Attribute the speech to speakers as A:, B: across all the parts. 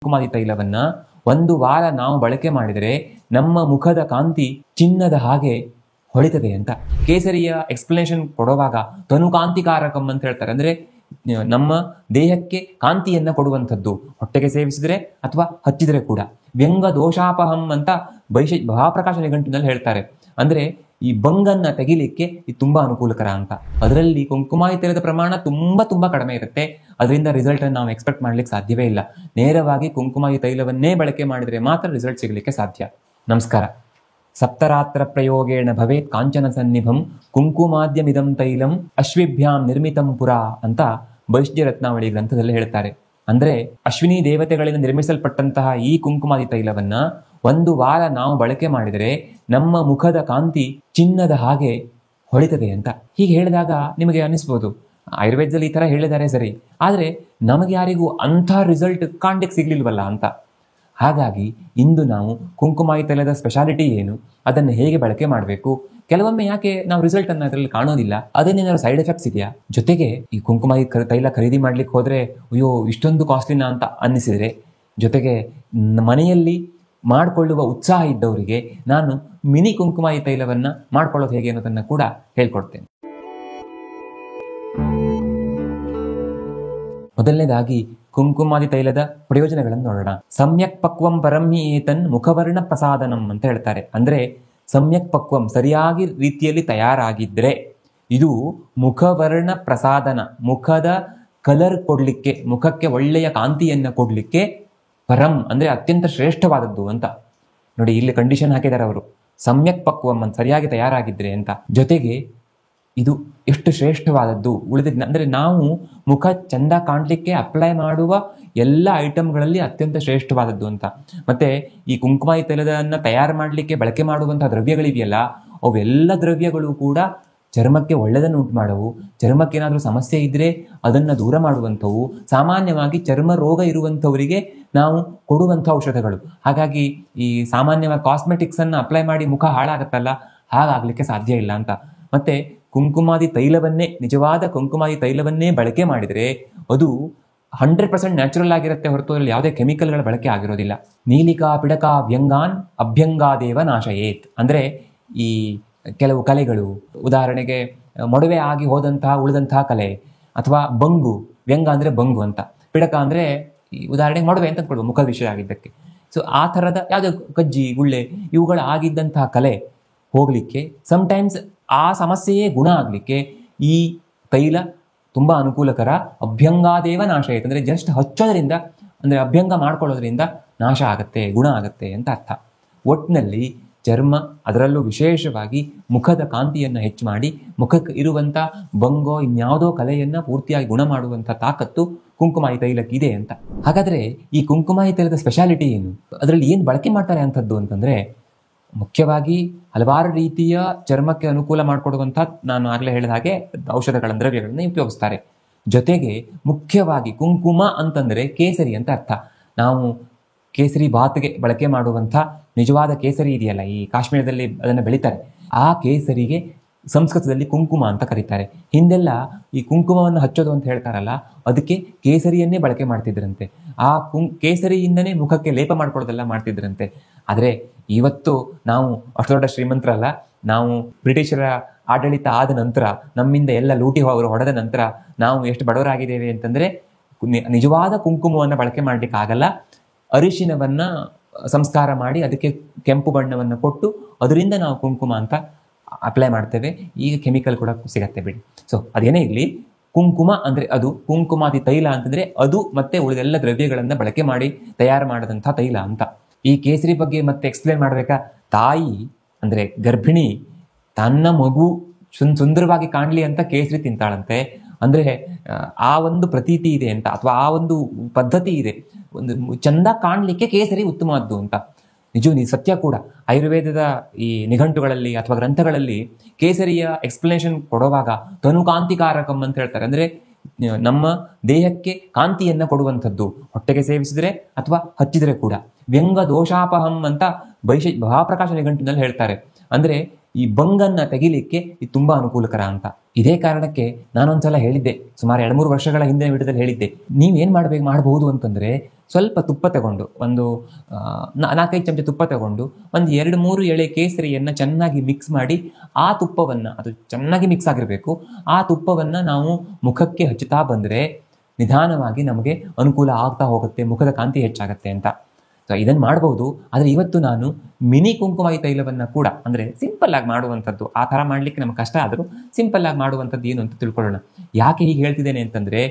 A: ಕುಂಕುಮಾದಿ ತೈಲವನ್ನ 1 ವಾರ ನಾವು ಬಳಕೆ ಮಾಡಿದರೆ ನಮ್ಮ ಮುಖದ ಕಾಂತಿ ಚಿನ್ನದ ಹಾಗೆ ಹೊಳಿತದೆ ಅಂತ. ಕೇಸರಿಯ ಎಕ್ಸ್ಪ್ಲನೇಷನ್ ಕೊಡುವಾಗ ತನುಕಾಂತಿಕಾರಕಂ ಅಂತ ಹೇಳ್ತಾರೆ. ಅಂದ್ರೆ ನಮ್ಮ ದೇಹಕ್ಕೆ ಕಾಂತಿಯನ್ನ ಕೊಡುವಂಥದ್ದು, ಹೊಟ್ಟೆಗೆ ಸೇವಿಸಿದ್ರೆ ಅಥವಾ ಹಚ್ಚಿದ್ರೆ ಕೂಡ. ವ್ಯಂಗ ದೋಷಾಪಹಂ ಅಂತ ಮಹಾಪ್ರಕಾಶ ನಿಘಂಟಿನಲ್ಲಿ ಹೇಳ್ತಾರೆ. ಅಂದ್ರೆ ಈ ಬಂಗನ್ನ ತೆಗಿಲಿಕ್ಕೆ ಇದು ತುಂಬಾ ಅನುಕೂಲಕರ ಅಂತ. ಅದರಲ್ಲಿ ಕುಂಕುಮಾದಿ ತೈಲದ ಪ್ರಮಾಣ ತುಂಬಾ ಕಡಿಮೆ ಇರುತ್ತೆ. ಅದರಿಂದ ರಿಸಲ್ಟ್ ಅನ್ನು ನಾವು ಎಕ್ಸ್ಪೆಕ್ಟ್ ಮಾಡ್ಲಿಕ್ಕೆ ಸಾಧ್ಯವೇ ಇಲ್ಲ. ನೇರವಾಗಿ ಕುಂಕುಮಾದಿ ತೈಲವನ್ನೇ ಬಳಕೆ ಮಾಡಿದ್ರೆ ಮಾತ್ರ ರಿಸಲ್ಟ್ ಸಿಗಲಿಕ್ಕೆ ಸಾಧ್ಯ. ನಮಸ್ಕಾರ. ಸಪ್ತರಾತ್ರ ಪ್ರಯೋಗೇಣ ಭವೇತ್ ಕಾಂಚನ ಸನ್ನಿಭಂ ಕುಂಕುಮಾದ್ಯಮಿದಂ ತೈಲಂ ಅಶ್ವಿಭ್ಯಾಂ ನಿರ್ಮಿತಂ ಪುರ ಅಂತ ವೈಷ್ಣ್ಯ ರತ್ನಾವಳಿ ಗ್ರಂಥದಲ್ಲಿ ಹೇಳ್ತಾರೆ. ಅಂದ್ರೆ ಅಶ್ವಿನಿ ದೇವತೆಗಳಿಂದ ನಿರ್ಮಿಸಲ್ಪಟ್ಟಂತಹ ಈ ಕುಂಕುಮಾದಿ ತೈಲವನ್ನ 1 ವಾರ ನಾವು ಬಳಕೆ ಮಾಡಿದರೆ ನಮ್ಮ ಮುಖದ ಕಾಂತಿ ಚಿನ್ನದ ಹಾಗೆ ಹೊಳಿತದೆ ಅಂತ. ಹೀಗೆ ಹೇಳಿದಾಗ ನಿಮಗೆ ಅನಿಸ್ಬೋದು ಆಯುರ್ವೇದದಲ್ಲಿ ಈ ತರ ಹೇಳಿದ್ದಾರೆ ಸರಿ, ಆದ್ರೆ ನಮಗೆ ಯಾರಿಗೂ ಅಂಥ ರಿಸಲ್ಟ್ ಕಾಣ್ಲಿಕ್ಕೆ ಸಿಗ್ಲಿಲ್ವಲ್ಲ ಅಂತ. ಹಾಗಾಗಿ ಇಂದು ನಾವು ಕುಂಕುಮಾದಿ ತೈಲದ ಸ್ಪೆಷಾಲಿಟಿ ಏನು, ಅದನ್ನು ಹೇಗೆ ಬಳಕೆ ಮಾಡಬೇಕು, ಕೆಲವೊಮ್ಮೆ ಯಾಕೆ ನಾವು ರಿಸಲ್ಟ್ ಅನ್ನು ಅದರಲ್ಲಿ ಕಾಣೋದಿಲ್ಲ, ಅದೇನೇನಾದ್ರು ಸೈಡ್ ಎಫೆಕ್ಟ್ಸ್ ಇದೆಯಾ, ಜೊತೆಗೆ ಈ ಕುಂಕುಮಾದಿ ತೈಲ ಖರೀದಿ ಮಾಡ್ಲಿಕ್ಕೆ ಹೋದ್ರೆ ಅಯ್ಯೋ ಇಷ್ಟೊಂದು ಕಾಸ್ಟ್ಲಿನ ಅಂತ ಅನ್ನಿಸಿದ್ರೆ, ಜೊತೆಗೆ ಮನೆಯಲ್ಲಿ ಮಾಡಿಕೊಳ್ಳುವ ಉತ್ಸಾಹ ಇದ್ದವರಿಗೆ ನಾನು ಮಿನಿ ಕುಂಕುಮಾದಿ ತೈಲವನ್ನ ಮಾಡ್ಕೊಳ್ಳೋದು ಹೇಗೆ ಅನ್ನೋದನ್ನ ಕೂಡ ಹೇಳ್ಕೊಡ್ತೇನೆ. ಮೊದಲನೇದಾಗಿ ಕುಂಕುಮಾದಿ ತೈಲದ ಪ್ರಯೋಜನಗಳನ್ನು ನೋಡೋಣ. ಸಮ್ಯಕ್ ಪಕ್ವಂ ಪರಮಿ ಏತನ್ ಮುಖವರ್ಣ ಪ್ರಸಾದನಂ ಅಂತ ಹೇಳ್ತಾರೆ. ಅಂದ್ರೆ ಸಮ್ಯಕ್ ಪಕ್ವಂ ಸರಿಯಾಗಿ ರೀತಿಯಲ್ಲಿ ತಯಾರಾಗಿದ್ರೆ ಇದು ಮುಖವರ್ಣ ಪ್ರಸಾದನ, ಮುಖದ ಕಲರ್ ಕೊಡ್ಲಿಕ್ಕೆ, ಮುಖಕ್ಕೆ ಒಳ್ಳೆಯ ಕಾಂತಿಯನ್ನ ಕೊಡ್ಲಿಕ್ಕೆ ಪರಂ ಅಂದ್ರೆ ಅತ್ಯಂತ ಶ್ರೇಷ್ಠವಾದದ್ದು ಅಂತ. ನೋಡಿ ಇಲ್ಲಿ ಕಂಡೀಷನ್ ಹಾಕಿದ್ದಾರೆ ಅವರು, ಸಮ್ಯಕ್ ಪಕ್ವಂ ಅಂತ ಸರಿಯಾಗಿ ತಯಾರಾಗಿದ್ರೆ ಅಂತ. ಜೊತೆಗೆ ಇದು ಎಷ್ಟು ಶ್ರೇಷ್ಠವಾದದ್ದು ಉಳಿದ ಅಂದ್ರೆ ನಾವು ಮುಖ ಚಂದ ಕಾಣ್ಲಿಕ್ಕೆ ಅಪ್ಲೈ ಮಾಡುವ ಎಲ್ಲ ಐಟಮ್ಗಳಲ್ಲಿ ಅತ್ಯಂತ ಶ್ರೇಷ್ಠವಾದದ್ದು ಅಂತ. ಮತ್ತೆ ಈ ಕುಂಕುಮಾದಿ ತೈಲದನ್ನ ತಯಾರು ಮಾಡಲಿಕ್ಕೆ ಬಳಕೆ ಮಾಡುವಂತಹ ದ್ರವ್ಯಗಳಿವೆಯಲ್ಲ, ಅವೆಲ್ಲ ದ್ರವ್ಯಗಳು ಕೂಡ ಚರ್ಮಕ್ಕೆ ಒಳ್ಳೆಯದನ್ನು ಉಂಟು ಮಾಡುವು. ಚರ್ಮಕ್ಕೆ ಏನಾದರೂ ಸಮಸ್ಯೆ ಇದ್ರೆ ಅದನ್ನ ದೂರ ಮಾಡುವಂಥವು. ಸಾಮಾನ್ಯವಾಗಿ ಚರ್ಮ ರೋಗ ಇರುವಂಥವರಿಗೆ ನಾವು ಕೊಡುವಂಥ ಔಷಧಗಳು. ಹಾಗಾಗಿ ಈ ಸಾಮಾನ್ಯವಾಗಿ ಕಾಸ್ಮೆಟಿಕ್ಸ್ ಅನ್ನ ಅಪ್ಲೈ ಮಾಡಿ ಮುಖ ಹಾಳಾಗತ್ತಲ್ಲ, ಹಾಗಾಗ್ಲಿಕ್ಕೆ ಸಾಧ್ಯ ಇಲ್ಲ ಅಂತ. ಮತ್ತೆ ಕುಂಕುಮಾದಿ ತೈಲವನ್ನೇ, ನಿಜವಾದ ಕುಂಕುಮಾದಿ ತೈಲವನ್ನೇ ಬಳಕೆ ಮಾಡಿದರೆ ಅದು 100% ನ್ಯಾಚುರಲ್ ಆಗಿರುತ್ತೆ ಹೊರತು ಅದರಲ್ಲಿ ಯಾವುದೇ ಕೆಮಿಕಲ್ಗಳ ಬಳಕೆ ಆಗಿರೋದಿಲ್ಲ. ನೀಲಿಕಾ ಪಿಡಕಾ ವ್ಯಂಗಾನ್ ಅಭ್ಯಂಗಾದೇವ ನಾಶಯೇತ್ ಅಂದ್ರೆ ಈ ಕೆಲವು ಕಲೆಗಳು, ಉದಾಹರಣೆಗೆ ಮೊಡವೆ ಆಗಿ ಹೋದಂತಹ ಉಳಿದಂತಹ ಕಲೆ, ಅಥವಾ ಬಂಗು, ವ್ಯಂಗ ಅಂದ್ರೆ ಬಂಗು ಅಂತ, ಪಿಡಕ ಅಂದ್ರೆ ಉದಾಹರಣೆಗೆ ಮೊಡವೆ ಅಂತ ಅಂದ್ಕೊಳ್ಬೋದು ಮುಖದ ವಿಷಯ ಆಗಿದ್ದಕ್ಕೆ. ಸೊ ಆ ಥರದ ಯಾವುದೇ ಕಜ್ಜಿ ಗುಳ್ಳೆ ಇವುಗಳ ಆಗಿದ್ದಂತಹ ಕಲೆ ಹೋಗ್ಲಿಕ್ಕೆ, ಸಮಟೈಮ್ಸ್ ಆ ಸಮಸ್ಯೆಯೇ ಗುಣ ಆಗ್ಲಿಕ್ಕೆ ಈ ತೈಲ ತುಂಬಾ ಅನುಕೂಲಕರ. ಅಭ್ಯಂಗಾದೇವ ನಾಶ ಆಯ್ತು ಅಂದ್ರೆ ಜಸ್ಟ್ ಹಚ್ಚೋದ್ರಿಂದ, ಅಂದ್ರೆ ಅಭ್ಯಂಗ ಮಾಡ್ಕೊಳ್ಳೋದ್ರಿಂದ ನಾಶ ಆಗತ್ತೆ, ಗುಣ ಆಗತ್ತೆ ಅಂತ ಅರ್ಥ. ಒಟ್ಟಿನಲ್ಲಿ ಚರ್ಮ, ಅದರಲ್ಲೂ ವಿಶೇಷವಾಗಿ ಮುಖದ ಕಾಂತಿಯನ್ನ ಹೆಚ್ಚು ಮಾಡಿ ಮುಖಕ್ಕೆ ಇರುವಂತ ಬಂಗೋ ಇನ್ಯಾವುದೋ ಕಲೆಯನ್ನ ಪೂರ್ತಿಯಾಗಿ ಗುಣ ಮಾಡುವಂತ ತಾಕತ್ತು ಕುಂಕುಮಾದಿ ತೈಲಕ್ಕೆ ಇದೆ ಅಂತ. ಹಾಗಾದ್ರೆ ಈ ಕುಂಕುಮಾದಿ ತೈಲದ ಸ್ಪೆಷಾಲಿಟಿ ಏನು, ಅದರಲ್ಲಿ ಏನು ಬಳಕೆ ಮಾಡ್ತಾರೆ ಅಂತದ್ದು ಅಂತಂದ್ರೆ, ಮುಖ್ಯವಾಗಿ ಹಲವಾರು ರೀತಿಯ ಚರ್ಮಕ್ಕೆ ಅನುಕೂಲ ಮಾಡಿಕೊಡುವಂಥ, ನಾನು ಆಗಲೇ ಹೇಳಿದ ಹಾಗೆ ಔಷಧಗಳ ದ್ರವ್ಯಗಳನ್ನ ಉಪಯೋಗಿಸ್ತಾರೆ. ಜೊತೆಗೆ ಮುಖ್ಯವಾಗಿ ಕುಂಕುಮ ಅಂತಂದ್ರೆ ಕೇಸರಿ ಅಂತ ಅರ್ಥ. ನಾವು ಕೇಸರಿ ಬಾತ್ಗೆ ಬಳಕೆ ಮಾಡುವಂಥ ನಿಜವಾದ ಕೇಸರಿ ಇದೆಯಲ್ಲ, ಈ ಕಾಶ್ಮೀರದಲ್ಲಿ ಅದನ್ನು ಬೆಳೀತಾರೆ, ಆ ಕೇಸರಿಗೆ ಸಂಸ್ಕೃತದಲ್ಲಿ ಕುಂಕುಮ ಅಂತ ಕರೀತಾರೆ. ಹಿಂದೆಲ್ಲ ಈ ಕುಂಕುಮವನ್ನು ಹಚ್ಚೋದು ಅಂತ ಹೇಳ್ತಾರಲ್ಲ, ಅದಕ್ಕೆ ಕೇಸರಿಯನ್ನೇ ಬಳಕೆ ಮಾಡ್ತಿದ್ರಂತೆ. ಆ ಕೇಸರಿಯಿಂದನೇ ಮುಖಕ್ಕೆ ಲೇಪ ಮಾಡ್ಕೊಳ್ಳೋದೆಲ್ಲ ಮಾಡ್ತಿದ್ರಂತೆ. ಆದರೆ ಇವತ್ತು ನಾವು ಅಷ್ಟು ದೊಡ್ಡ ಶ್ರೀಮಂತರಲ್ಲ, ನಾವು ಬ್ರಿಟಿಷರ ಆಡಳಿತ ಆದ ನಂತರ, ನಮ್ಮಿಂದ ಎಲ್ಲ ಲೂಟಿ ಹೊಡೆದ ನಂತರ ನಾವು ಎಷ್ಟು ಬಡವರಾಗಿದ್ದೇವೆ ಅಂತಂದ್ರೆ, ನಿಜವಾದ ಕುಂಕುಮವನ್ನು ಬಳಕೆ ಮಾಡ್ಲಿಕ್ಕೆ ಆಗಲ್ಲ. ಅರಿಶಿನವನ್ನ ಸಂಸ್ಕಾರ ಮಾಡಿ ಅದಕ್ಕೆ ಕೆಂಪು ಬಣ್ಣವನ್ನು ಕೊಟ್ಟು ಅದರಿಂದ ನಾವು ಕುಂಕುಮ ಅಂತ ಅಪ್ಲೈ ಮಾಡ್ತೇವೆ. ಈಗ ಕೆಮಿಕಲ್ ಕೂಡ ಸಿಗತ್ತೆ ಬಿಡಿ. ಸೊ ಅದೇನೇ ಇರಲಿ, ಕುಂಕುಮ ಅಂದ್ರೆ ಅದು, ಕುಂಕುಮಾದಿ ತೈಲ ಅಂತಂದ್ರೆ ಅದು, ಮತ್ತೆ ಉಳಿದೆಲ್ಲ ದ್ರವ್ಯಗಳನ್ನ ಬಳಕೆ ಮಾಡಿ ತಯಾರು ಮಾಡದಂಥ ತೈಲ ಅಂತ. ಈ ಕೇಸರಿ ಬಗ್ಗೆ ಮತ್ತೆ ಎಕ್ಸ್ಪ್ಲೇನ್ ಮಾಡ್ಬೇಕಾ? ತಾಯಿ ಅಂದ್ರೆ ಗರ್ಭಿಣಿ ತನ್ನ ಮಗು ಸುಂದರವಾಗಿ ಕಾಣ್ಲಿ ಅಂತ ಕೇಸರಿ ತಿಂತಾಳಂತೆ. ಅಂದ್ರೆ ಆ ಒಂದು ಪ್ರತೀತಿ ಇದೆ ಅಂತ, ಅಥವಾ ಆ ಒಂದು ಪದ್ಧತಿ ಇದೆ, ಒಂದು ಚಂದ ಕಾಣ್ಲಿಕ್ಕೆ ಕೇಸರಿ ಉತ್ತಮವಾದ್ದು ಅಂತ. ನಿಜ ಸತ್ಯ ಕೂಡ. ಆಯುರ್ವೇದದ ಈ ನಿಘಂಟುಗಳಲ್ಲಿ ಅಥವಾ ಗ್ರಂಥಗಳಲ್ಲಿ ಕೇಸರಿಯ ಎಕ್ಸ್ಪ್ಲನೇಷನ್ ಕೊಡುವಾಗ ತನುಕಾಂತಿಕಾರಕಂ ಅಂತ ಹೇಳ್ತಾರೆ. ಅಂದ್ರೆ ನಮ್ಮ ದೇಹಕ್ಕೆ ಕಾಂತಿಯನ್ನ ಕೊಡುವಂಥದ್ದು, ಹೊಟ್ಟೆಗೆ ಸೇವಿಸಿದ್ರೆ ಅಥವಾ ಹಚ್ಚಿದ್ರೆ ಕೂಡ. ವ್ಯಂಗ ದೋಷಾಪಹಂ ಅಂತ ಮಹಾಪ್ರಕಾಶ ನಿಘಂಟಿನಲ್ಲಿ ಹೇಳ್ತಾರೆ. ಅಂದರೆ ಈ ಬಂಗನ್ನು ತೆಗಿಲಿಕ್ಕೆ ಇದು ತುಂಬ ಅನುಕೂಲಕರ ಅಂತ. ಇದೇ ಕಾರಣಕ್ಕೆ ನಾನೊಂದ್ಸಲ ಹೇಳಿದ್ದೆ, ಸುಮಾರು 2-3 ವರ್ಷಗಳ ಹಿಂದೆ ವಿಡಿಯೋದಲ್ಲಿ ಹೇಳಿದ್ದೆ, ನೀವೇನು ಮಾಡಬಹುದು ಅಂತಂದರೆ ಸ್ವಲ್ಪ ತುಪ್ಪ ತಗೊಂಡು, ಒಂದು 4-5 ಚಮಚ ತುಪ್ಪ ತಗೊಂಡು ಒಂದು 2-3 ಎಳೆ ಕೇಸರಿಯನ್ನು ಚೆನ್ನಾಗಿ ಮಿಕ್ಸ್ ಮಾಡಿ, ಆ ತುಪ್ಪವನ್ನು, ಅದು ಚೆನ್ನಾಗಿ ಮಿಕ್ಸ್ ಆಗಿರಬೇಕು, ಆ ತುಪ್ಪವನ್ನು ನಾವು ಮುಖಕ್ಕೆ ಹಚ್ಚುತ್ತಾ ಬಂದರೆ ನಿಧಾನವಾಗಿ ನಮಗೆ ಅನುಕೂಲ ಆಗ್ತಾ ಹೋಗುತ್ತೆ, ಮುಖದ ಕಾಂತಿ ಹೆಚ್ಚಾಗುತ್ತೆ ಅಂತ. ಸೊ ಇದನ್ನು ಮಾಡ್ಬೋದು. ಆದರೆ ಇವತ್ತು ನಾನು ಮಿನಿ ಕುಂಕುಮಾಯಿ ತೈಲವನ್ನು ಕೂಡ, ಅಂದರೆ ಸಿಂಪಲ್ ಆಗಿ ಮಾಡುವಂಥದ್ದು, ಆ ಥರ ಮಾಡಲಿಕ್ಕೆ ನಮ್ಗೆ ಕಷ್ಟ ಆದರೂ ಸಿಂಪಲ್ ಆಗಿ ಮಾಡುವಂಥದ್ದು ಏನು ಅಂತ ತಿಳ್ಕೊಳ್ಳೋಣ. ಯಾಕೆ ಹೀಗೆ ಹೇಳ್ತಿದ್ದೇನೆ ಅಂತಂದರೆ,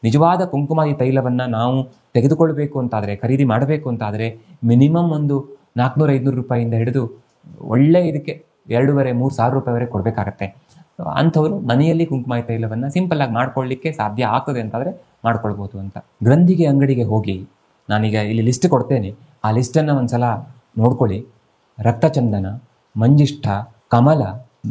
A: ನಿಜವಾದ ಕುಂಕುಮಾಯಿ ತೈಲವನ್ನು ನಾವು ತೆಗೆದುಕೊಳ್ಬೇಕು ಅಂತಾದರೆ, ಖರೀದಿ ಮಾಡಬೇಕು ಅಂತಾದರೆ ಮಿನಿಮಮ್ ಒಂದು 400-500 ರೂಪಾಯಿಂದ ಹಿಡಿದು ಒಳ್ಳೆ ಇದಕ್ಕೆ 2,500-3 ಸಾವಿರ ರೂಪಾಯಿವರೆಗೆ ಕೊಡಬೇಕಾಗತ್ತೆ. ಅಂಥವರು ಮನೆಯಲ್ಲಿ ಕುಂಕುಮಾಯಿ ತೈಲವನ್ನು ಸಿಂಪಲ್ ಆಗಿ ಮಾಡ್ಕೊಳ್ಳಿಕ್ಕೆ ಸಾಧ್ಯ ಆಗ್ತದೆ ಅಂತಾದರೆ ಮಾಡ್ಕೊಳ್ಬೋದು ಅಂತ. ಗ್ರಂಥಿಗೆ ಅಂಗಡಿಗೆ ಹೋಗಿ, ನಾನೀಗ ಇಲ್ಲಿ ಲಿಸ್ಟ್ ಕೊಡ್ತೇನೆ, ಆ ಲಿಸ್ಟನ್ನು ಒಂದ್ಸಲ ನೋಡ್ಕೊಳ್ಳಿ. ರಕ್ತಚಂದನ, ಮಂಜಿಷ್ಠ, ಕಮಲ,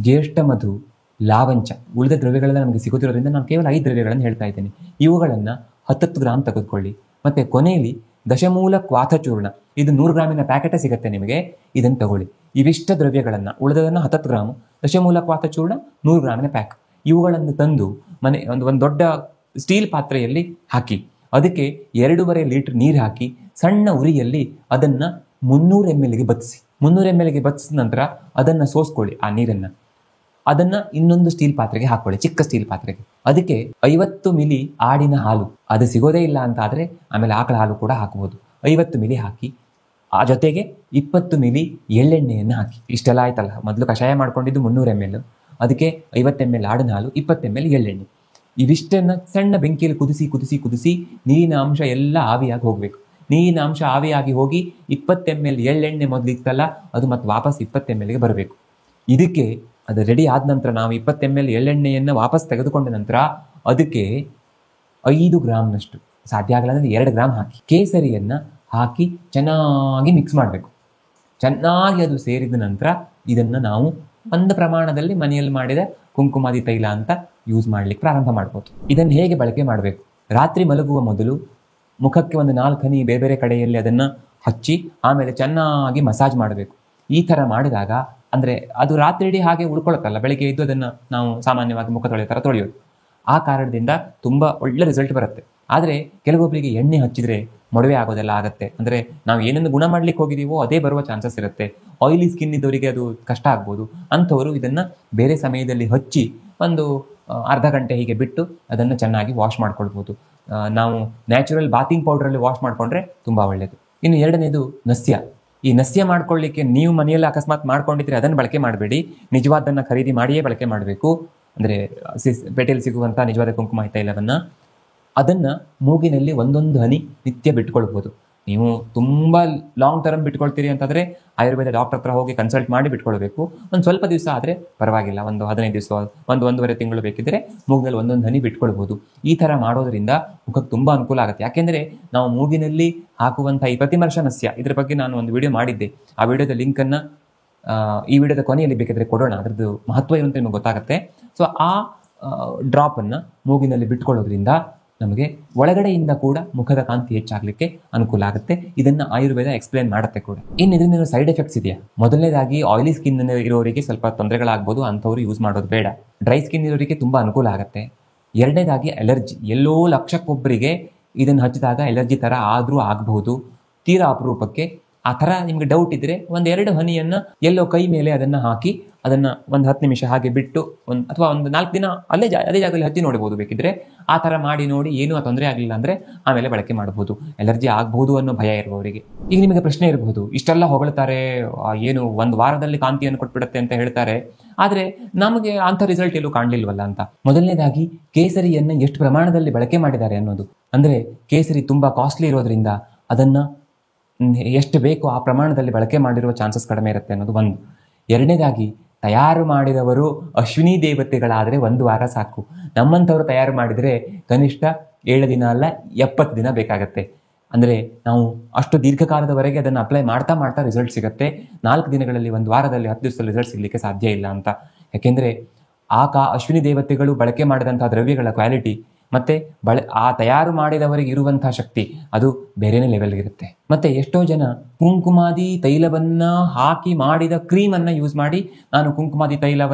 A: ಜ್ಯೇಷ್ಠ ಮಧು, ಲಾವಂಚ, ಉಳಿದ ದ್ರವ್ಯಗಳೆಲ್ಲ ನಮಗೆ ಸಿಗುತ್ತಿರೋದ್ರಿಂದ ನಾನು ಕೇವಲ 5 ದ್ರವ್ಯಗಳನ್ನು ಹೇಳ್ತಾ ಇದ್ದೇನೆ. ಇವುಗಳನ್ನು 10 ಗ್ರಾಮ್ ತೆಗೆದುಕೊಳ್ಳಿ. ಮತ್ತು ಕೊನೆಯಲ್ಲಿ ದಶಮೂಲ ಕ್ವಾಥಚೂರ್ಣ, ಇದು 100 ಗ್ರಾಮಿನ ಪ್ಯಾಕೆಟೇ ಸಿಗುತ್ತೆ ನಿಮಗೆ, ಇದನ್ನು ತಗೊಳ್ಳಿ. ಇವಿಷ್ಟ ದ್ರವ್ಯಗಳನ್ನು, ಉಳಿದದನ್ನು 10 ಗ್ರಾಮು, ದಶಮೂಲ ಕ್ವಾಥಚೂರ್ಣ 100 ಗ್ರಾಮಿನ ಪ್ಯಾಕ್, ಇವುಗಳನ್ನು ತಂದು ಒಂದು ದೊಡ್ಡ ಸ್ಟೀಲ್ ಪಾತ್ರೆಯಲ್ಲಿ ಹಾಕಿ, ಅದಕ್ಕೆ 2.5 ಲೀಟರ್ ನೀರು ಹಾಕಿ ಸಣ್ಣ ಉರಿಯಲ್ಲಿ ಅದನ್ನು 300 ml ಬತ್ತಿಸಿ. 300 ml ಬತ್ತಿಸಿದ ನಂತರ ಅದನ್ನು ಸೋಸ್ಕೊಳ್ಳಿ. ಆ ನೀರನ್ನು ಅದನ್ನು ಇನ್ನೊಂದು ಸ್ಟೀಲ್ ಪಾತ್ರೆಗೆ ಹಾಕ್ಕೊಳ್ಳಿ, ಚಿಕ್ಕ ಸ್ಟೀಲ್ ಪಾತ್ರೆಗೆ. ಅದಕ್ಕೆ 50 ಮಿಲಿ ಆಡಿನ ಹಾಲು, ಅದು ಸಿಗೋದೇ ಇಲ್ಲ ಅಂತ ಆದರೆ ಆಮೇಲೆ ಆಕಳ ಹಾಲು ಕೂಡ ಹಾಕಬಹುದು. 50 ಮಿಲಿ ಹಾಕಿ, ಆ ಜೊತೆಗೆ 20 ಮಿಲಿ ಎಳ್ಳೆಣ್ಣೆಯನ್ನು ಹಾಕಿ. ಇಷ್ಟೆಲ್ಲ ಆಯ್ತಲ್ಲ. ಮೊದಲು ಕಷಾಯ ಮಾಡ್ಕೊಂಡಿದ್ದು 300 ml, ಅದಕ್ಕೆ 50 ml ಆಡಿನ ಹಾಲು, 20 ml ಎಳ್ಳೆಣ್ಣೆ. ಇವಿಷ್ಟನ್ನು ಸಣ್ಣ ಬೆಂಕಿಯಲ್ಲಿ ಕುದಿಸಿ ನೀರಿನ ಅಂಶ ಎಲ್ಲ ಆವಿಯಾಗಿ ಹೋಗಬೇಕು. ನೀರಿನ ಅಂಶ ಆವಿಯಾಗಿ ಹೋಗಿ 20 ml ಎಳ್ಳೆಣ್ಣೆ ಮೊದಲಿತ್ತಲ್ಲ, ಅದು ಮತ್ತೆ ವಾಪಸ್ 20 mlಗೆ ಬರಬೇಕು. ಇದಕ್ಕೆ ಅದು ರೆಡಿ ಆದ ನಂತರ ನಾವು 20 ml ಎಳ್ಳೆಣ್ಣೆಯನ್ನು ವಾಪಸ್ ತೆಗೆದುಕೊಂಡ ನಂತರ ಅದಕ್ಕೆ 5 ಗ್ರಾಮ್ನಷ್ಟು, ಸಾಧ್ಯ ಆಗಲ್ಲ ಅಂದರೆ 2 ಗ್ರಾಮ್ ಹಾಕಿ, ಕೇಸರಿಯನ್ನು ಹಾಕಿ ಚೆನ್ನಾಗಿ ಮಿಕ್ಸ್ ಮಾಡಬೇಕು. ಚೆನ್ನಾಗಿ ಅದು ಸೇರಿದ ನಂತರ ಇದನ್ನು ನಾವು ಒಂದು ಪ್ರಮಾಣದಲ್ಲಿ ಮನೆಯಲ್ಲಿ ಮಾಡಿದ ಕುಂಕುಮಾದಿ ತೈಲ ಅಂತ ಯೂಸ್ ಮಾಡಲಿಕ್ಕೆ ಪ್ರಾರಂಭ ಮಾಡ್ಬೋದು. ಇದನ್ನು ಹೇಗೆ ಬಳಕೆ ಮಾಡಬೇಕು? ರಾತ್ರಿ ಮಲಗುವ ಮೊದಲು ಮುಖಕ್ಕೆ ಒಂದು 4 ಹನಿ ಬೇರೆ ಬೇರೆ ಕಡೆಯಲ್ಲಿ ಅದನ್ನು ಹಚ್ಚಿ ಆಮೇಲೆ ಚೆನ್ನಾಗಿ ಮಸಾಜ್ ಮಾಡಬೇಕು. ಈ ಥರ ಮಾಡಿದಾಗ, ಅಂದರೆ ಅದು ರಾತ್ರಿ ಇಡೀ ಹಾಗೆ ಉಳ್ಕೊಳತ್ತಲ್ಲ, ಬೆಳಗ್ಗೆ ಎದ್ದು ಅದನ್ನು ನಾವು ಸಾಮಾನ್ಯವಾಗಿ ಮುಖ ತೊಳೆಯೋ ಥರ ತೊಳೆಯೋದು. ಆ ಕಾರಣದಿಂದ ತುಂಬ ಒಳ್ಳೆ ರಿಸಲ್ಟ್ ಬರುತ್ತೆ. ಆದರೆ ಕೆಲವೊಬ್ಬರಿಗೆ ಎಣ್ಣೆ ಹಚ್ಚಿದರೆ ಮೊಡವೆ ಆಗೋದೆಲ್ಲ ಆಗುತ್ತೆ. ಅಂದರೆ ನಾವು ಏನನ್ನು ಗುಣ ಮಾಡಲಿಕ್ಕೆ ಹೋಗಿದ್ದೀವೋ ಅದೇ ಬರುವ ಚಾನ್ಸಸ್ ಇರುತ್ತೆ. ಆಯಿಲಿ ಸ್ಕಿನ್ ಇದ್ದವರಿಗೆ ಅದು ಕಷ್ಟ ಆಗ್ಬೋದು. ಅಂಥವರು ಇದನ್ನು ಬೇರೆ ಸಮಯದಲ್ಲಿ ಹಚ್ಚಿ ಒಂದು ಅರ್ಧ ಗಂಟೆ ಹೀಗೆ ಬಿಟ್ಟು ಅದನ್ನು ಚೆನ್ನಾಗಿ ವಾಶ್ ಮಾಡ್ಕೊಳ್ಬೋದು. ನಾವು ನ್ಯಾಚುರಲ್ ಬಾತಿಂಗ್ ಪೌಡ್ರಲ್ಲಿ ವಾಶ್ ಮಾಡಿಕೊಂಡ್ರೆ ತುಂಬ ಒಳ್ಳೆಯದು. ಇನ್ನು ಎರಡನೇದು ನಸ್ಯ. ಈ ನಸ್ಯ ಮಾಡ್ಕೊಳ್ಳಿಕ್ಕೆ ನೀವು ಮನೆಯಲ್ಲಿ ಅಕಸ್ಮಾತ್ ಮಾಡ್ಕೊಂಡಿದ್ರೆ ಅದನ್ನು ಬಳಕೆ ಮಾಡಬೇಡಿ, ನಿಜವಾದನ್ನು ಖರೀದಿ ಮಾಡಿಯೇ ಬಳಕೆ ಮಾಡಬೇಕು. ಅಂದರೆ ಪೇಟೆಯಲ್ಲಿ ಸಿಗುವಂಥ ನಿಜವಾದ ಕುಂಕುಮ ತೈಲವನ್ನು ಅದನ್ನು ಮೂಗಿನಲ್ಲಿ 1 ಹನಿ ನಿತ್ಯ ಬಿಟ್ಕೊಳ್ಬೋದು. ನೀವು ತುಂಬ ಲಾಂಗ್ ಟರ್ಮ್ ಬಿಟ್ಕೊಳ್ತೀರಿ ಅಂತಂದರೆ ಆಯುರ್ವೇದ ಡಾಕ್ಟರ್ ಹತ್ರ ಹೋಗಿ ಕನ್ಸಲ್ಟ್ ಮಾಡಿ ಬಿಟ್ಕೊಳ್ಬೇಕು. ಒಂದು ಸ್ವಲ್ಪ ದಿವಸ ಆದರೆ ಪರವಾಗಿಲ್ಲ, ಒಂದು 15 ದಿವಸ, 1-1.5 ತಿಂಗಳು ಬೇಕಿದ್ದರೆ ಮೂಗಿನಲ್ಲಿ 1 ಹನಿ ಬಿಟ್ಕೊಳ್ಬೋದು. ಈ ಥರ ಮಾಡೋದರಿಂದ ಮುಖಕ್ಕೆ ತುಂಬ ಅನುಕೂಲ ಆಗುತ್ತೆ. ಯಾಕೆಂದರೆ ನಾವು ಮೂಗಿನಲ್ಲಿ ಹಾಕುವಂಥ ಈ ಪ್ರತಿಮರ್ಶ ನಸ್ಯ, ಇದರ ಬಗ್ಗೆ ನಾನು ಒಂದು ವಿಡಿಯೋ ಮಾಡಿದ್ದೆ. ಆ ವಿಡಿಯೋದ ಲಿಂಕನ್ನು ಈ ವಿಡಿಯೋದ ಕೊನೆಯಲ್ಲಿ ಬೇಕಿದ್ರೆ ಕೊಡೋಣ, ಅದರದ್ದು ಮಹತ್ವ ಏನು ಅಂತ ನಿಮಗೆ ಗೊತ್ತಾಗುತ್ತೆ. ಸೊ ಆ ಡ್ರಾಪನ್ನು ಮೂಗಿನಲ್ಲಿ ಬಿಟ್ಕೊಳ್ಳೋದ್ರಿಂದ ನಮಗೆ ಒಳಗಡೆಯಿಂದ ಕೂಡ ಮುಖದ ಕಾಂತಿ ಹೆಚ್ಚಾಗಲಿಕ್ಕೆ ಅನುಕೂಲ ಆಗುತ್ತೆ. ಇದನ್ನು ಆಯುರ್ವೇದ ಎಕ್ಸ್ಪ್ಲೇನ್ ಮಾಡುತ್ತೆ ಕೂಡ. ಇನ್ನು ಇದರಿಂದ ಸೈಡ್ ಎಫೆಕ್ಟ್ಸ್ ಇದೆಯಾ? ಮೊದಲನೇದಾಗಿ ಆಯಿಲಿ ಸ್ಕಿನ್ ಇರೋರಿಗೆ ಸ್ವಲ್ಪ ತೊಂದರೆಗಳಾಗ್ಬೋದು, ಅಂಥವ್ರು ಯೂಸ್ ಮಾಡೋದು ಬೇಡ. ಡ್ರೈ ಸ್ಕಿನ್ ಇರೋರಿಗೆ ತುಂಬ ಅನುಕೂಲ ಆಗುತ್ತೆ. ಎರಡನೇದಾಗಿ ಅಲರ್ಜಿ, ಎಲ್ಲೋ ಲಕ್ಷಕ್ಕೊಬ್ಬರಿಗೆ ಇದನ್ನು ಹಚ್ಚಿದಾಗ ಅಲರ್ಜಿ ಥರ ಆದರೂ ಆಗಬಹುದು. ತೀರಾ ಅಪರೂಪಕ್ಕೆ ಆ ಥರ ನಿಮಗೆ ಡೌಟ್ ಇದ್ದರೆ 1-2 ಹನಿಯನ್ನು ಎಲ್ಲೋ ಕೈ ಮೇಲೆ ಅದನ್ನು ಹಾಕಿ ಅದನ್ನು ಒಂದು 10 ನಿಮಿಷ ಹಾಗೆ ಬಿಟ್ಟು ಅಥವಾ ಒಂದು 4 ದಿನ ಅದೇ ಜಾಗದಲ್ಲಿ ಹಚ್ಚಿ ನೋಡ್ಬೋದು. ಬೇಕಿದ್ರೆ ಆ ಥರ ಮಾಡಿ ನೋಡಿ, ಏನೂ ತೊಂದರೆ ಆಗಲಿಲ್ಲ ಅಂದರೆ ಆಮೇಲೆ ಬಳಕೆ ಮಾಡ್ಬೋದು. ಅಲರ್ಜಿ ಆಗ್ಬೋದು ಅನ್ನೋ ಭಯ ಇರುವವರಿಗೆ. ಈಗ ನಿಮಗೆ ಪ್ರಶ್ನೆ ಇರಬಹುದು, ಇಷ್ಟೆಲ್ಲ ಹೊಗಳ್ತಾರೆ, ಏನು 1 ವಾರದಲ್ಲಿ ಕಾಂತಿಯನ್ನು ಕೊಟ್ಬಿಡುತ್ತೆ ಅಂತ ಹೇಳ್ತಾರೆ, ಆದರೆ ನಮಗೆ ಅಂಥ ರಿಸಲ್ಟ್ ಎಲ್ಲೂ ಕಾಣಲಿಲ್ವಲ್ಲ ಅಂತ. ಮೊದಲನೇದಾಗಿ ಕೇಸರಿಯನ್ನು ಎಷ್ಟು ಪ್ರಮಾಣದಲ್ಲಿ ಬಳಕೆ ಮಾಡಿದ್ದಾರೆ ಅನ್ನೋದು. ಅಂದರೆ ಕೇಸರಿ ತುಂಬ ಕಾಸ್ಟ್ಲಿ ಇರೋದ್ರಿಂದ ಅದನ್ನು ಎಷ್ಟು ಬೇಕೋ ಆ ಪ್ರಮಾಣದಲ್ಲಿ ಬಳಕೆ ಮಾಡಿರುವ ಚಾನ್ಸಸ್ ಕಡಿಮೆ ಇರುತ್ತೆ ಅನ್ನೋದು ಒಂದು. ಎರಡನೇದಾಗಿ ತಯಾರು ಮಾಡಿದವರು ಅಶ್ವಿನಿ ದೇವತೆಗಳಾದರೆ 1 ವಾರ ಸಾಕು. ನಮ್ಮಂಥವ್ರು ತಯಾರು ಮಾಡಿದರೆ ಕನಿಷ್ಠ 7 ದಿನ ಅಲ್ಲ 70 ದಿನ ಬೇಕಾಗತ್ತೆ. ಅಂದರೆ ನಾವು ಅಷ್ಟು ದೀರ್ಘಕಾಲದವರೆಗೆ ಅದನ್ನು ಅಪ್ಲೈ ಮಾಡ್ತಾ ರಿಸಲ್ಟ್ ಸಿಗುತ್ತೆ. 4 ದಿನಗಳಲ್ಲಿ, 1 ವಾರದಲ್ಲಿ, 10 ದಿವಸದಲ್ಲಿ ರಿಸಲ್ಟ್ ಸಿಗಲಿಕ್ಕೆ ಸಾಧ್ಯ ಇಲ್ಲ ಅಂತ. ಯಾಕೆಂದರೆ ಅಶ್ವಿನಿ ದೇವತೆಗಳು ಬಳಕೆ ಮಾಡಿದಂಥ ದ್ರವ್ಯಗಳ ಕ್ವಾಲಿಟಿ ಮತ್ತು ಆ ತಯಾರು ಮಾಡಿದವರಿಗೆ ಇರುವಂತಹ ಶಕ್ತಿ ಅದು ಬೇರೆನೇ ಲೆವೆಲ್ಗಿರುತ್ತೆ. ಮತ್ತು ಎಷ್ಟೋ ಜನ ಕುಂಕುಮಾದಿ ತೈಲವನ್ನು ಹಾಕಿ ಮಾಡಿದ ಕ್ರೀಮನ್ನು ಯೂಸ್ ಮಾಡಿ ನಾನು ಕುಂಕುಮಾದಿ ತೈಲ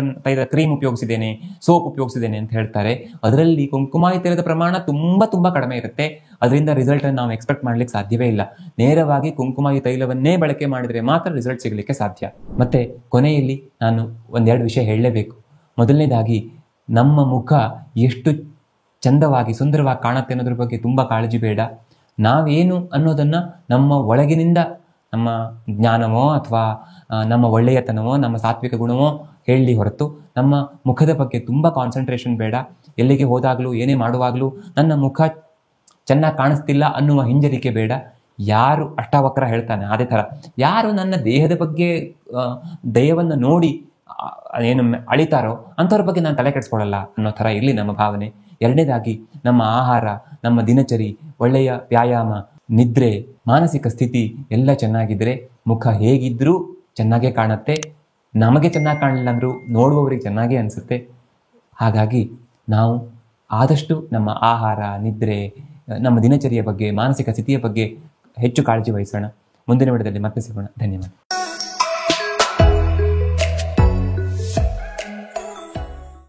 A: ಕ್ರೀಮ್ ಉಪಯೋಗಿಸಿದ್ದೇನೆ, ಸೋಪ್ ಉಪಯೋಗಿಸಿದ್ದೇನೆ ಅಂತ ಹೇಳ್ತಾರೆ. ಅದರಲ್ಲಿ ಕುಂಕುಮಾದಿ ತೈಲದ ಪ್ರಮಾಣ ತುಂಬ ಕಡಿಮೆ ಇರುತ್ತೆ. ಅದರಿಂದ ರಿಸಲ್ಟನ್ನು ನಾವು ಎಕ್ಸ್ಪೆಕ್ಟ್ ಮಾಡಲಿಕ್ಕೆ ಸಾಧ್ಯವೇ ಇಲ್ಲ. ನೇರವಾಗಿ ಕುಂಕುಮಾದಿ ತೈಲವನ್ನೇ ಬಳಕೆ ಮಾಡಿದರೆ ಮಾತ್ರ ರಿಸಲ್ಟ್ ಸಿಗಲಿಕ್ಕೆ ಸಾಧ್ಯ. ಮತ್ತು ಕೊನೆಯಲ್ಲಿ ನಾನು ಒಂದೆರಡು ವಿಷಯ ಹೇಳಲೇಬೇಕು. ಮೊದಲನೇದಾಗಿ ನಮ್ಮ ಮುಖ ಎಷ್ಟು ಚಂದವಾಗಿ ಸುಂದರವಾಗಿ ಕಾಣುತ್ತೆ ಅನ್ನೋದ್ರ ಬಗ್ಗೆ ತುಂಬ ಕಾಳಜಿ ಬೇಡ. ನಾವೇನು ಅನ್ನೋದನ್ನು ನಮ್ಮ ಒಳಗಿನಿಂದ ನಮ್ಮ ಜ್ಞಾನವೋ ಅಥವಾ ನಮ್ಮ ಒಳ್ಳೆಯತನವೋ ನಮ್ಮ ಸಾತ್ವಿಕ ಗುಣವೋ ಹೇಳಲಿ ಹೊರತು ನಮ್ಮ ಮುಖದ ಬಗ್ಗೆ ತುಂಬ ಕಾನ್ಸಂಟ್ರೇಷನ್ ಬೇಡ. ಎಲ್ಲಿಗೆ ಹೋದಾಗಲೂ ಏನೇ ಮಾಡುವಾಗಲೂ ನನ್ನ ಮುಖ ಚೆನ್ನಾಗಿ ಕಾಣಿಸ್ತಿಲ್ಲ ಅನ್ನುವ ಹಿಂಜರಿಕೆ ಬೇಡ. ಯಾರು ಅಷ್ಟಾವಕ್ರ ಹೇಳ್ತಾನೆ ಅದೇ ಥರ ಯಾರು ನನ್ನ ದೇಹದ ಬಗ್ಗೆ ದಯವನ್ನು ನೋಡಿ ಏನು ಅಳಿತಾರೋ ಅಂಥವ್ರ ಬಗ್ಗೆ ನಾನು ತಲೆ ಕೆಡಿಸ್ಕೊಳ್ಳಲ್ಲ ಅನ್ನೋ ಥರ ಇರಲಿ ನಮ್ಮ ಭಾವನೆ. ಎರಡನೇದಾಗಿ ನಮ್ಮ ಆಹಾರ, ನಮ್ಮ ದಿನಚರಿ, ಒಳ್ಳೆಯ ವ್ಯಾಯಾಮ, ನಿದ್ರೆ, ಮಾನಸಿಕ ಸ್ಥಿತಿ ಎಲ್ಲ ಚೆನ್ನಾಗಿದ್ದರೆ ಮುಖ ಹೇಗಿದ್ದರೂ ಚೆನ್ನಾಗೇ ಕಾಣುತ್ತೆ. ನಮಗೆ ಚೆನ್ನಾಗಿ ಕಾಣಲಿಲ್ಲ ಅಂದರೂ ನೋಡುವವರಿಗೆ ಚೆನ್ನಾಗೇ ಅನಿಸುತ್ತೆ. ಹಾಗಾಗಿ ನಾವು ಆದಷ್ಟು ನಮ್ಮ ಆಹಾರ, ನಿದ್ರೆ, ನಮ್ಮ ದಿನಚರಿಯ ಬಗ್ಗೆ, ಮಾನಸಿಕ ಸ್ಥಿತಿಯ ಬಗ್ಗೆ ಹೆಚ್ಚು ಕಾಳಜಿ ವಹಿಸೋಣ. ಮುಂದಿನ ವಿಡಿಯೋದಲ್ಲಿ ಮತ್ತೆ ಸಿಗೋಣ. ಧನ್ಯವಾದ.